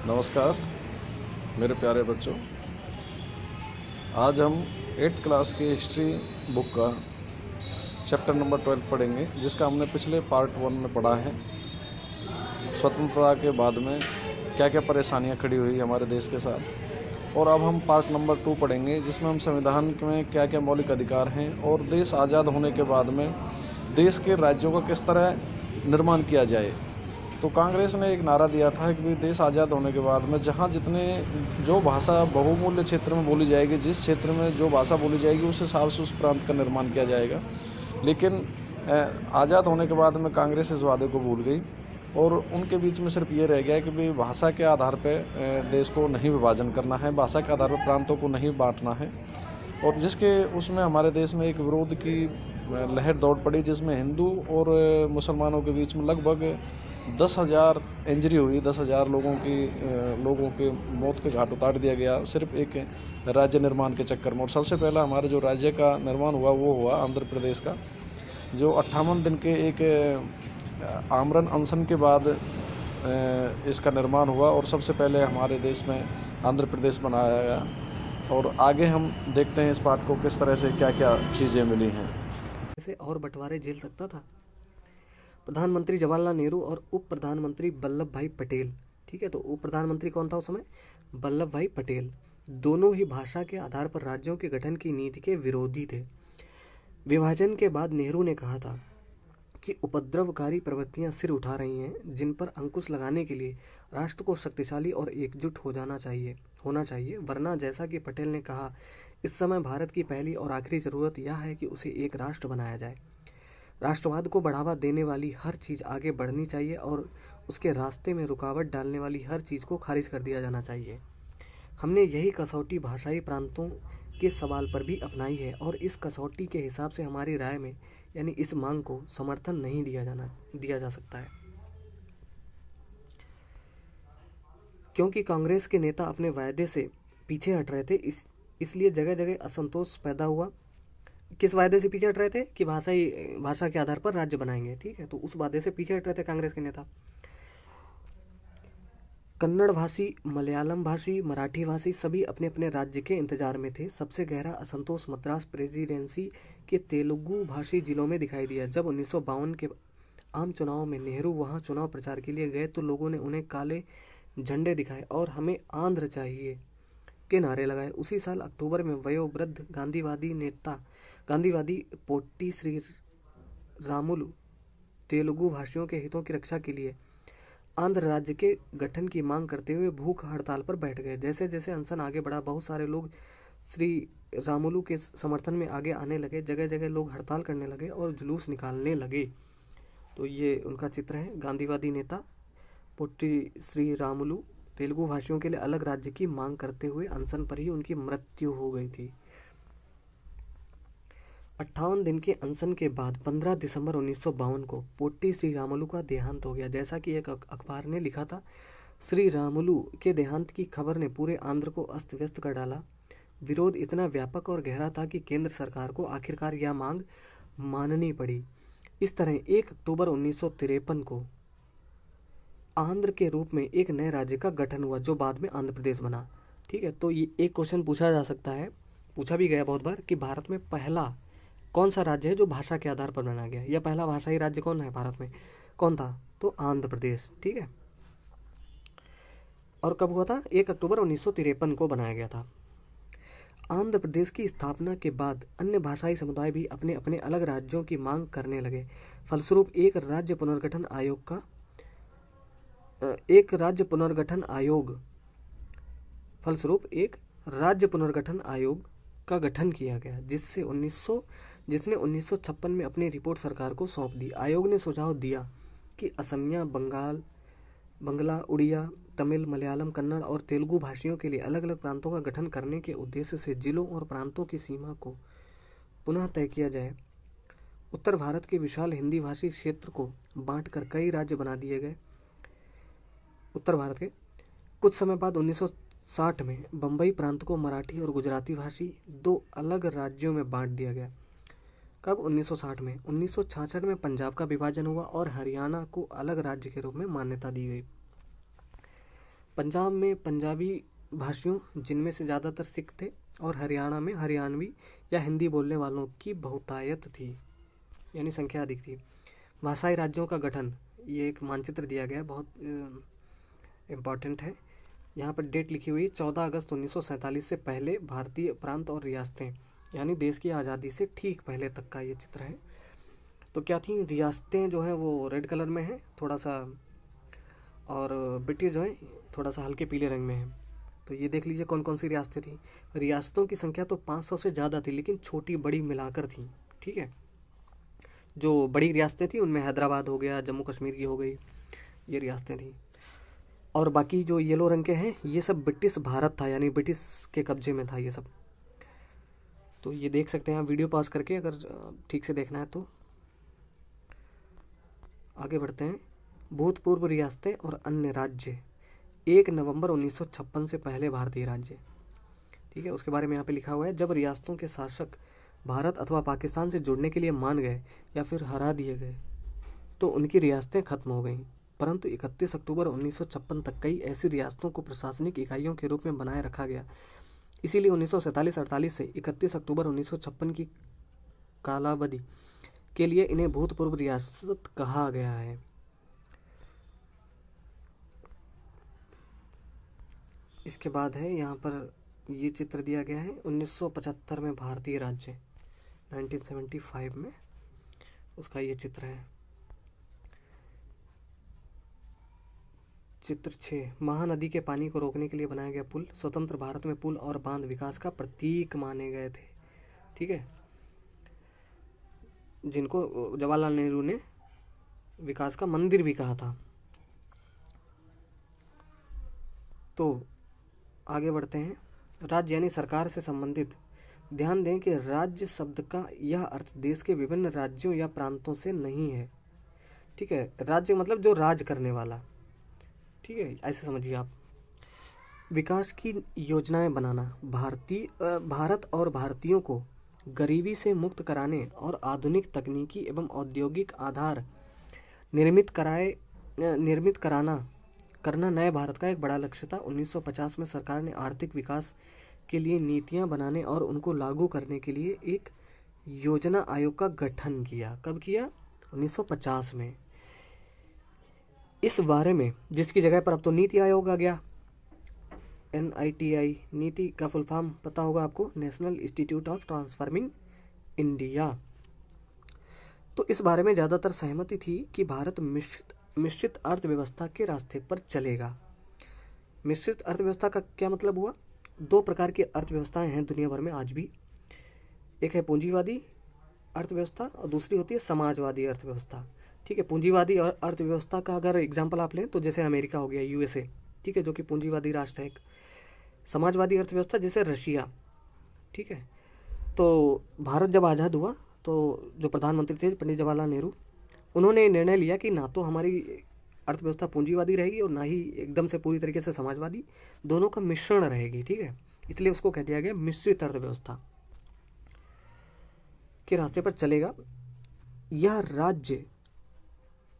नमस्कार मेरे प्यारे बच्चों। आज हम 8th क्लास की हिस्ट्री बुक का चैप्टर नंबर 12 पढ़ेंगे, जिसका हमने पिछले पार्ट 1 में पढ़ा है। स्वतंत्रता के बाद में क्या क्या परेशानियां खड़ी हुई हमारे देश के साथ, और अब हम पार्ट नंबर 2 पढ़ेंगे, जिसमें हम संविधान में क्या क्या मौलिक अधिकार हैं और देश आज़ाद होने के बाद में देश के राज्यों का किस तरह निर्माण किया जाए। तो कांग्रेस ने एक नारा दिया था कि देश आज़ाद होने के बाद में जहाँ जो भाषा बहुमूल्य क्षेत्र में बोली जाएगी, जिस क्षेत्र में जो भाषा बोली जाएगी, उस हिसाब से उस प्रांत का निर्माण किया जाएगा। लेकिन आज़ाद होने के बाद में कांग्रेस इस वादे को भूल गई और उनके बीच में सिर्फ ये रह गया कि भाई भाषा के आधार पर देश को नहीं विभाजन करना है, भाषा के आधार पर प्रांतों को नहीं बांटना है। और जिसके उसमें हमारे देश में एक विरोध की लहर दौड़ पड़ी, जिसमें हिंदू और मुसलमानों के बीच में लगभग 10,000 इंजरी हुई। 10,000 लोगों के मौत के घाट उतार दिया गया सिर्फ एक राज्य निर्माण के चक्कर में। और सबसे पहला हमारे जो राज्य का निर्माण हुआ वो हुआ आंध्र प्रदेश का, जो 58 दिन के एक आमरण अनशन के बाद इसका निर्माण हुआ और सबसे पहले हमारे देश में आंध्र प्रदेश बनाया गया। और आगे हम देखते हैं इस पाठ को किस तरह से क्या क्या चीज़ें मिली हैं। से और बंटवारे झेल सकता था। प्रधानमंत्री जवाहरलाल नेहरू और उप प्रधानमंत्री वल्लभ भाई पटेल, ठीक है, तो उप प्रधानमंत्री कौन था उस समय? वल्लभ भाई पटेल। दोनों ही भाषा के आधार पर राज्यों के गठन की नीति के विरोधी थे। विभाजन के बाद नेहरू ने कहा था कि उपद्रवकारी प्रवृत्तियां सिर उठा रही हैं, जिन पर अंकुश लगाने के लिए राष्ट्र को शक्तिशाली और एकजुट होना चाहिए, वरना जैसा कि पटेल ने कहा, इस समय भारत की पहली और आखिरी जरूरत यह है कि उसे एक राष्ट्र बनाया जाए। राष्ट्रवाद को बढ़ावा देने वाली हर चीज़ आगे बढ़नी चाहिए और उसके रास्ते में रुकावट डालने वाली हर चीज़ को खारिज कर दिया जाना चाहिए। हमने यही कसौटी भाषाई प्रांतों के सवाल पर भी अपनाई है और इस कसौटी के हिसाब से हमारी राय में यानी इस मांग को समर्थन नहीं दिया जा सकता है, क्योंकि कांग्रेस के नेता अपने वायदे से पीछे हट रहे थे। इसलिए जगह जगह असंतोष पैदा हुआ। किस वायदे से पीछे हट रहे थे? कि भाषा के आधार पर राज्य बनाएंगे, ठीक है, तो उस वादे से पीछे हट रहे थे कांग्रेस के नेता। कन्नड़ भाषी, मलयालम भाषी, मराठी भाषी सभी अपने अपने राज्य के इंतजार में थे। सबसे गहरा असंतोष मद्रास प्रेसिडेंसी के तेलुगु भाषी जिलों में दिखाई दिया। जब 1952 के आम चुनाव में नेहरू वहां चुनाव प्रचार के लिए गए तो लोगों ने उन्हें काले झंडे दिखाए और हमें आंध्र चाहिए के नारे लगाए। उसी साल अक्टूबर में वयोवृद्ध गांधीवादी पोट्टी श्री रामुलु तेलुगु भाषियों के हितों की रक्षा के लिए आंध्र राज्य के गठन की मांग करते हुए भूख हड़ताल पर बैठ गए। जैसे जैसे अनशन आगे बढ़ा, बहुत सारे लोग श्री रामुलु के समर्थन में आगे आने लगे। जगह जगह लोग हड़ताल करने लगे और जुलूस निकालने लगे। तो ये उनका चित्र है। गांधीवादी नेता पोट्टी श्री रामुलु तेलुगु भाषियों के लिए अलग राज्य की मांग करते हुए अनशन पर ही उनकी मृत्यु हो गई थी। 58 दिन के अनशन के बाद 15 दिसंबर 1952 को पोट्टी श्री रामुलु का देहांत हो गया। जैसा कि एक अखबार ने लिखा था, श्री रामुलु के देहांत की खबर ने पूरे आंध्र को अस्त व्यस्त कर डाला। विरोध इतना व्यापक और गहरा था कि केंद्र सरकार को आखिरकार यह मांग माननी पड़ी। इस तरह 1 अक्टूबर 1953 को आंध्र के रूप में एक नए राज्य का गठन हुआ, जो बाद में आंध्र प्रदेश बना। ठीक है, तो ये एक क्वेश्चन पूछा जा सकता है, पूछा भी गया बहुत बार, कि भारत में पहला कौन सा राज्य है जो भाषा के आधार पर बनाया गया, या पहला भाषाई राज्य कौन है भारत में, कौन था? तो आंध्र प्रदेश। ठीक है, और कब हुआ था? 1 अक्टूबर 1953 को बनाया गया था। आंध्र प्रदेश की स्थापना के बाद अन्य भाषाई समुदाय भी अपने अपने अलग राज्यों की मांग करने लगे। फलस्वरूप एक राज्य पुनर्गठन आयोग का गठन किया गया, जिसने 1956 में अपनी रिपोर्ट सरकार को सौंप दी। आयोग ने सुझाव दिया कि असमिया, बंगला, उड़िया, तमिल, मलयालम, कन्नड़ और तेलुगु भाषियों के लिए अलग अलग प्रांतों का गठन करने के उद्देश्य से जिलों और प्रांतों की सीमा को पुनः तय किया जाए। उत्तर भारत के विशाल हिंदी भाषी क्षेत्र को बांटकर कई राज्य बना दिए गए। उत्तर भारत के कुछ समय बाद 1960 में बम्बई प्रांत को मराठी और गुजराती भाषी 2 अलग राज्यों में बांट दिया गया। कब? 1960 में। 1966 में पंजाब का विभाजन हुआ और हरियाणा को अलग राज्य के रूप में मान्यता दी गई। पंजाब में पंजाबी भाषियों जिनमें से ज़्यादातर सिख थे और हरियाणा में हरियाणवी या हिंदी बोलने वालों की बहुतायत थी, यानी संख्या अधिक थी। भाषाई राज्यों का गठन, ये एक मानचित्र दिया गया है, बहुत इम्पॉर्टेंट है। यहाँ पर डेट लिखी हुई है 14 अगस्त 1947 से पहले भारतीय प्रांत और रियासतें, यानी देश की आज़ादी से ठीक पहले तक का ये चित्र है। तो क्या थी, रियासतें जो हैं वो रेड कलर में है थोड़ा सा, और ब्रिटिश जो है थोड़ा सा हल्के पीले रंग में है। तो ये देख लीजिए कौन कौन सी रियासतें थी। रियासतों की संख्या तो 500 से ज़्यादा थी, लेकिन छोटी बड़ी मिलाकर थी, ठीक है। जो बड़ी रियासतें थी उनमें हैदराबाद हो गया, जम्मू कश्मीर की हो गई, ये रियासतें थी। और बाकी जो येलो रंग के हैं ये सब ब्रिटिश भारत था, यानी ब्रिटिश के कब्जे में था ये सब। तो ये देख सकते हैं आप वीडियो पॉज करके, अगर ठीक से देखना है तो। आगे बढ़ते हैं। भूतपूर्व रियासतें और अन्य राज्य, 1 नवंबर 1956 से पहले भारतीय राज्य, ठीक है, उसके बारे में यहाँ पे लिखा हुआ है। जब रियासतों के शासक भारत अथवा पाकिस्तान से जुड़ने के लिए मान गए या फिर हरा दिए गए तो उनकी रियासतें खत्म हो गईं, परंतु 31 अक्टूबर 1956 तक कई ऐसी रियासतों को प्रशासनिक इकाइयों के रूप में बनाए रखा गया। इसीलिए 1947-48 से 31 अक्टूबर 1956 की कालावधि के लिए इन्हें भूतपूर्व रियासत कहा गया है। इसके बाद है यहाँ पर ये चित्र दिया गया है 1975 में भारतीय राज्य, 1975 में उसका ये चित्र है। चित्र 6, महानदी के पानी को रोकने के लिए बनाया गया पुल स्वतंत्र भारत में पुल और बांध विकास का प्रतीक माने गए थे, ठीक है, जिनको जवाहरलाल नेहरू ने विकास का मंदिर भी कहा था। तो आगे बढ़ते हैं। राज्य यानी सरकार से संबंधित। ध्यान दें कि राज्य शब्द का यह अर्थ देश के विभिन्न राज्यों या प्रांतों से नहीं है, ठीक है। राज्य मतलब जो राज करने वाला, ठीक है, ऐसे समझिए आप। विकास की योजनाएं बनाना, भारत और भारतीयों को गरीबी से मुक्त कराने और आधुनिक तकनीकी एवं औद्योगिक आधार निर्मित करना नए भारत का एक बड़ा लक्ष्य था। 1950 में सरकार ने आर्थिक विकास के लिए नीतियां बनाने और उनको लागू करने के लिए एक योजना आयोग का गठन किया। कब किया? 1950 में। इस बारे में, जिसकी जगह पर अब तो नीति आयोग आ गया, NITI, नीति का फुल फॉर्म पता होगा आपको, national institute of transforming India. तो इस बारे में ज़्यादातर सहमति थी कि भारत मिश्रित अर्थव्यवस्था के रास्ते पर चलेगा। मिश्रित अर्थव्यवस्था का क्या मतलब हुआ? दो प्रकार की अर्थव्यवस्थाएं हैं दुनिया भर में आज भी। एक है पूंजीवादी अर्थव्यवस्था और दूसरी होती है समाजवादी अर्थव्यवस्था, ठीक है। पूंजीवादी अर्थव्यवस्था का अगर एग्जाम्पल आप लें तो जैसे अमेरिका हो गया, USA, ठीक है, जो कि पूंजीवादी राष्ट्र है। समाजवादी अर्थव्यवस्था जैसे रशिया, ठीक है। तो भारत जब आज़ाद हुआ तो जो प्रधानमंत्री थे पंडित जवाहरलाल नेहरू, उन्होंने निर्णय लिया कि ना तो हमारी अर्थव्यवस्था पूंजीवादी रहेगी और ना ही एकदम से पूरी तरीके से समाजवादी, दोनों का मिश्रण रहेगी, ठीक है। इसलिए उसको कह दिया गया मिश्रित अर्थव्यवस्था के रास्ते पर चलेगा। यह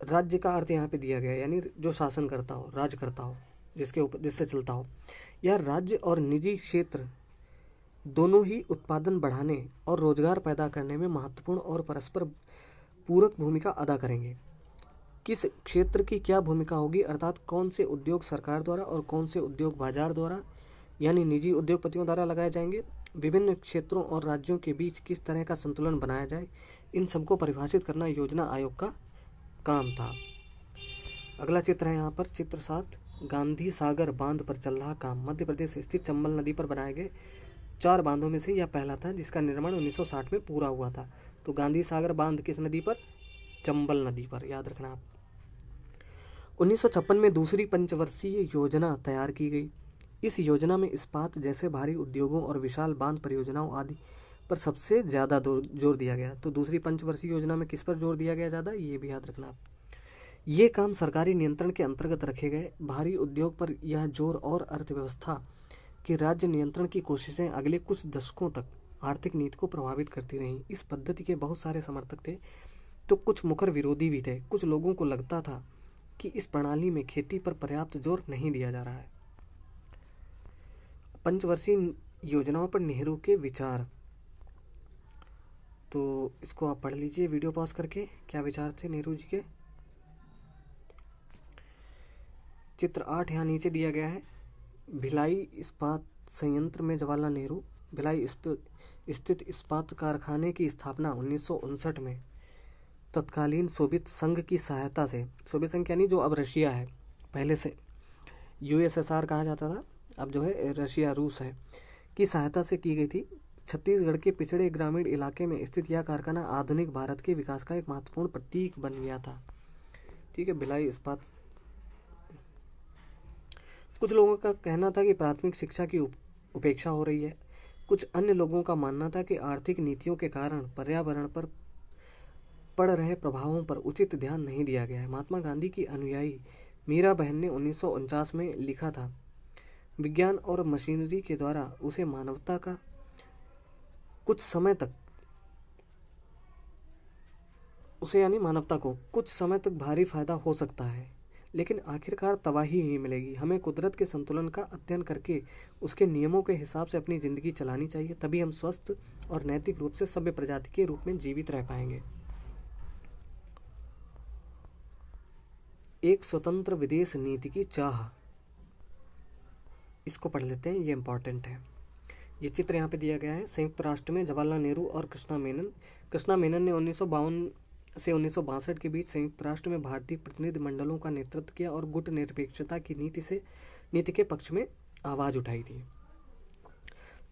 राज्य का अर्थ यहाँ पे दिया गया है, यानी जो शासन करता हो, राज करता हो, जिससे चलता हो। यह राज्य और निजी क्षेत्र दोनों ही उत्पादन बढ़ाने और रोजगार पैदा करने में महत्वपूर्ण और परस्पर पूरक भूमिका अदा करेंगे। किस क्षेत्र की क्या भूमिका होगी, अर्थात कौन से उद्योग सरकार द्वारा और कौन से उद्योग बाजार द्वारा यानी निजी उद्योगपतियों द्वारा लगाए जाएंगे, विभिन्न क्षेत्रों और राज्यों के बीच किस तरह का संतुलन बनाया जाए, इन सबको परिभाषित करना योजना आयोग का काम था। अगला चित्र है यहाँ पर, चित्र 7, गांधी सागर बांध पर चल रहा काम। मध्य प्रदेश स्थित चंबल नदी पर बनाए गए 4 बांधों में से यह पहला था, जिसका निर्माण 1960 में पूरा हुआ था। तो गांधी सागर बांध किस नदी पर? चंबल नदी पर, याद रखना आप। 1956 में दूसरी पंचवर्षीय योजना तैयार की गई। इस योजना में इस्पात जैसे भारी उद्योगों और विशाल बांध परियोजनाओं आदि पर सबसे ज़्यादा जोर दिया गया। तो दूसरी पंचवर्षीय योजना में किस पर जोर दिया गया ज़्यादा, ये भी याद रखना आप। ये काम सरकारी नियंत्रण के अंतर्गत रखे गए। भारी उद्योग पर यह जोर और अर्थव्यवस्था कि राज्य नियंत्रण की कोशिशें अगले कुछ दशकों तक आर्थिक नीति को प्रभावित करती रहीं। इस पद्धति के बहुत सारे समर्थक थे तो कुछ मुखर विरोधी भी थे। कुछ लोगों को लगता था कि इस प्रणाली में खेती पर पर्याप्त जोर नहीं दिया जा रहा है। पंचवर्षीय योजनाओं पर नेहरू के विचार। तो इसको आप पढ़ लीजिए वीडियो पॉज करके, क्या विचार थे नेहरू जी के। चित्र 8 यहाँ नीचे दिया गया है। भिलाई इस्पात संयंत्र में जवाहरलाल नेहरू भिलाई स्थित इस्पात कारखाने की स्थापना 1959 में तत्कालीन सोवियत संघ की सहायता से, सोवियत संघ यानी जो अब रशिया है, पहले से यूएसएसआर कहा जाता था, अब जो है रशिया रूस है, की सहायता से की गई थी। छत्तीसगढ़ के पिछड़े ग्रामीण इलाके में स्थित यह कारखाना आधुनिक भारत के विकास का एक महत्वपूर्ण प्रतीक बन गया था। ठीक है, भिलाई इस्पात। कुछ लोगों का कहना था कि प्राथमिक शिक्षा की उपेक्षा हो रही है। कुछ अन्य लोगों का मानना था कि आर्थिक नीतियों के कारण पर्यावरण पर पड़ रहे प्रभावों पर उचित ध्यान नहीं दिया गया है। महात्मा गांधी की अनुयायी मीरा बहन ने 1949 में लिखा था, विज्ञान और मशीनरी के द्वारा उसे मानवता का मानवता को कुछ समय तक भारी फायदा हो सकता है, लेकिन आखिरकार तबाही ही मिलेगी। हमें कुदरत के संतुलन का अध्ययन करके उसके नियमों के हिसाब से अपनी ज़िंदगी चलानी चाहिए, तभी हम स्वस्थ और नैतिक रूप से सभ्य प्रजाति के रूप में जीवित रह पाएंगे। एक स्वतंत्र विदेश नीति की चाह, इसको पढ़ लेते हैं, ये इम्पॉर्टेंट है। ये चित्र यहाँ पे दिया गया है। संयुक्त राष्ट्र में जवाहरलाल नेहरू और कृष्णा मेनन ने 1952 से 1962 के बीच संयुक्त राष्ट्र में भारतीय प्रतिनिधि मंडलों का नेतृत्व किया और गुट निरपेक्षता की नीति के पक्ष में आवाज़ उठाई थी।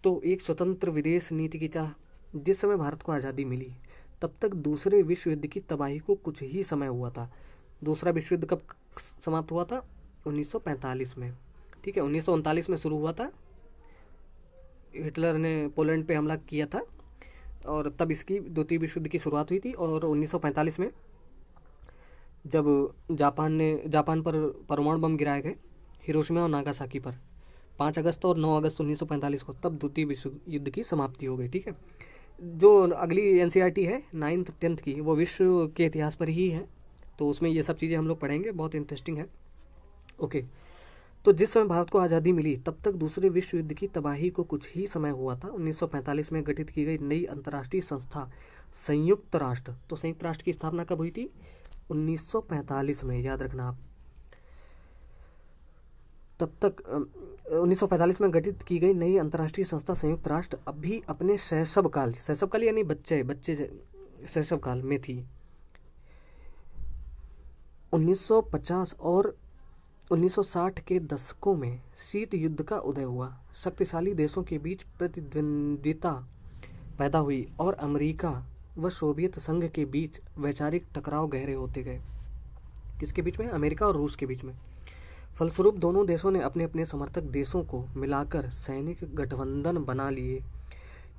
तो एक स्वतंत्र विदेश नीति की चाह, जिस समय भारत को आज़ादी मिली तब तक दूसरे विश्व युद्ध की तबाही को कुछ ही समय हुआ था। दूसरा विश्व युद्ध कब समाप्त हुआ था? 1945 में। ठीक है, 1939 में शुरू हुआ था, हिटलर ने पोलैंड पे हमला किया था और तब इसकी द्वितीय विश्व युद्ध की शुरुआत हुई थी। और 1945 में जब जापान पर परमाणु बम गिराए गए हिरोशिमा और नागासाकी पर 5 अगस्त और 9 अगस्त 1945 को, तब द्वितीय विश्व युद्ध की समाप्ति हो गई। ठीक है, जो अगली एनसीईआरटी है 9th 10th की, वो विश्व के इतिहास पर ही है, तो उसमें ये सब चीज़ें हम लोग पढ़ेंगे, बहुत इंटरेस्टिंग है। ओके, तो जिस समय भारत को आज़ादी मिली तब तक दूसरे विश्व युद्ध की तबाही को कुछ ही समय हुआ था। 1945 में गठित की गई नई अंतर्राष्ट्रीय संस्था संयुक्त राष्ट्र, तो संयुक्त राष्ट्र की स्थापना कब हुई थी? 1945 में, याद रखना आप। तब तक 1945 में गठित की गई नई अंतर्राष्ट्रीय संस्था संयुक्त राष्ट्र अभी अपने शैशव काल यानी बच्चे शैशव काल में थी। 1950 और 1960 के दशकों में शीत युद्ध का उदय हुआ, शक्तिशाली देशों के बीच प्रतिद्वंद्विता पैदा हुई और अमेरिका व सोवियत संघ के बीच वैचारिक टकराव गहरे होते गए। किसके बीच में? अमेरिका और रूस के बीच में। फलस्वरूप दोनों देशों ने अपने अपने समर्थक देशों को मिलाकर सैनिक गठबंधन बना लिए।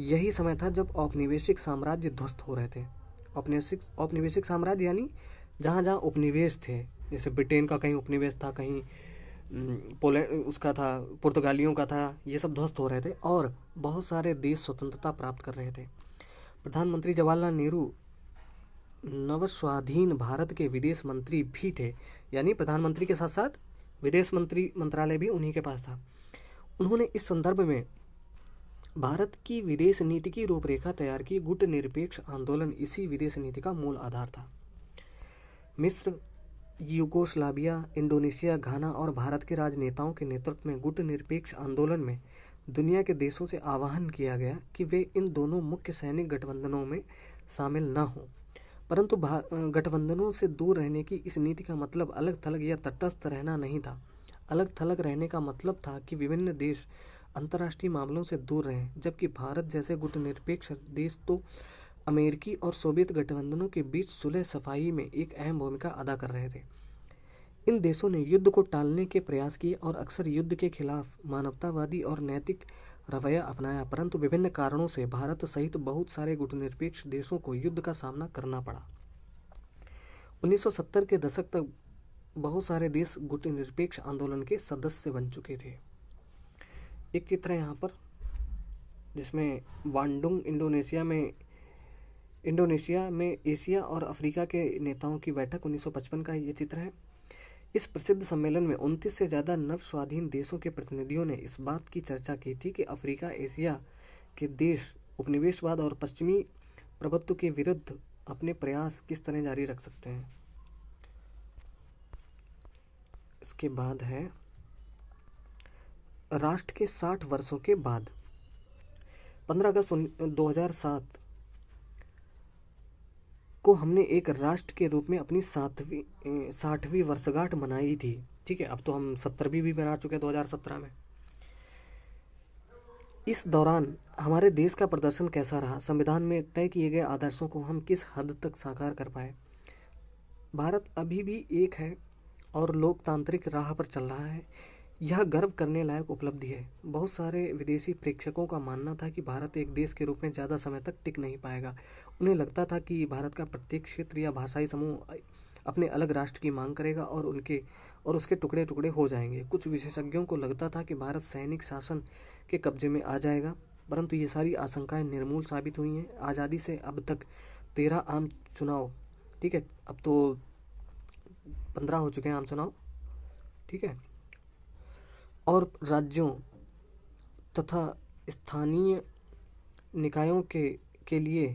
यही समय था जब औपनिवेशिक साम्राज्य ध्वस्त हो रहे थे। औपनिवेशिक साम्राज्य यानी जहाँ जहाँ उपनिवेश थे, जैसे ब्रिटेन का कहीं उपनिवेश था, कहीं पोलैंड उसका था, पुर्तगालियों का था, ये सब ध्वस्त हो रहे थे और बहुत सारे देश स्वतंत्रता प्राप्त कर रहे थे। प्रधानमंत्री जवाहरलाल नेहरू नवस्वाधीन भारत के विदेश मंत्री भी थे, यानी प्रधानमंत्री के साथ साथ विदेश मंत्रालय भी उन्हीं के पास था। उन्होंने इस संदर्भ में भारत की विदेश नीति की रूपरेखा तैयार की। गुट निरपेक्ष आंदोलन इसी विदेश नीति का मूल आधार था। मिस्र, यूगोस्लाविया, इंडोनेशिया, घाना और भारत के राजनेताओं के नेतृत्व में गुट निरपेक्ष आंदोलन में दुनिया के देशों से आह्वान किया गया कि वे इन दोनों मुख्य सैनिक गठबंधनों में शामिल न हों। परंतु गठबंधनों से दूर रहने की इस नीति का मतलब अलग थलग या तटस्थ रहना नहीं था। अलग थलग रहने का मतलब था कि विभिन्न देश अंतर्राष्ट्रीय मामलों से दूर रहें, जबकि भारत जैसे गुटनिरपेक्ष देश तो अमेरिकी और सोवियत गठबंधनों के बीच सुलह सफाई में एक अहम भूमिका अदा कर रहे थे। इन देशों ने युद्ध को टालने के प्रयास किए और अक्सर युद्ध के खिलाफ मानवतावादी और नैतिक रवैया अपनाया, परंतु विभिन्न कारणों से भारत सहित बहुत सारे गुटनिरपेक्ष देशों को युद्ध का सामना करना पड़ा। 1970 के दशक तक बहुत सारे देश गुटनिरपेक्ष आंदोलन के सदस्य बन चुके थे। एक चित्र है यहाँ पर जिसमें वांडुंग इंडोनेशिया में एशिया और अफ्रीका के नेताओं की बैठक 1955 का ये चित्र है। इस प्रसिद्ध सम्मेलन में 29 से ज़्यादा नव स्वाधीन देशों के प्रतिनिधियों ने इस बात की चर्चा की थी कि अफ्रीका एशिया के देश उपनिवेशवाद और पश्चिमी प्रभुत्व के विरुद्ध अपने प्रयास किस तरह जारी रख सकते हैं। इसके बाद है राष्ट्र के 60 वर्षों के बाद। 15 अगस्त 2007 को हमने एक राष्ट्र के रूप में अपनी 60वीं वर्षगांठ मनाई थी। ठीक है, अब तो हम 70वीं भी मना चुके हैं 2017 में। इस दौरान हमारे देश का प्रदर्शन कैसा रहा, संविधान में तय किए गए आदर्शों को हम किस हद तक साकार कर पाए। भारत अभी भी एक है और लोकतांत्रिक राह पर चल रहा है। यह गर्व करने लायक उपलब्धि है। बहुत सारे विदेशी प्रेक्षकों का मानना था कि भारत एक देश के रूप में ज़्यादा समय तक टिक नहीं पाएगा। उन्हें लगता था कि भारत का प्रत्येक क्षेत्र या भाषाई समूह अपने अलग राष्ट्र की मांग करेगा और उसके टुकड़े टुकड़े हो जाएंगे। कुछ विशेषज्ञों को लगता था कि भारत सैनिक शासन के कब्जे में आ जाएगा, परंतु ये सारी आशंकाएं निर्मूल साबित हुई हैं। आज़ादी से अब तक 13 आम चुनाव, ठीक है, अब तो 15 हो चुके हैं आम चुनाव, ठीक है, और राज्यों तथा स्थानीय निकायों के लिए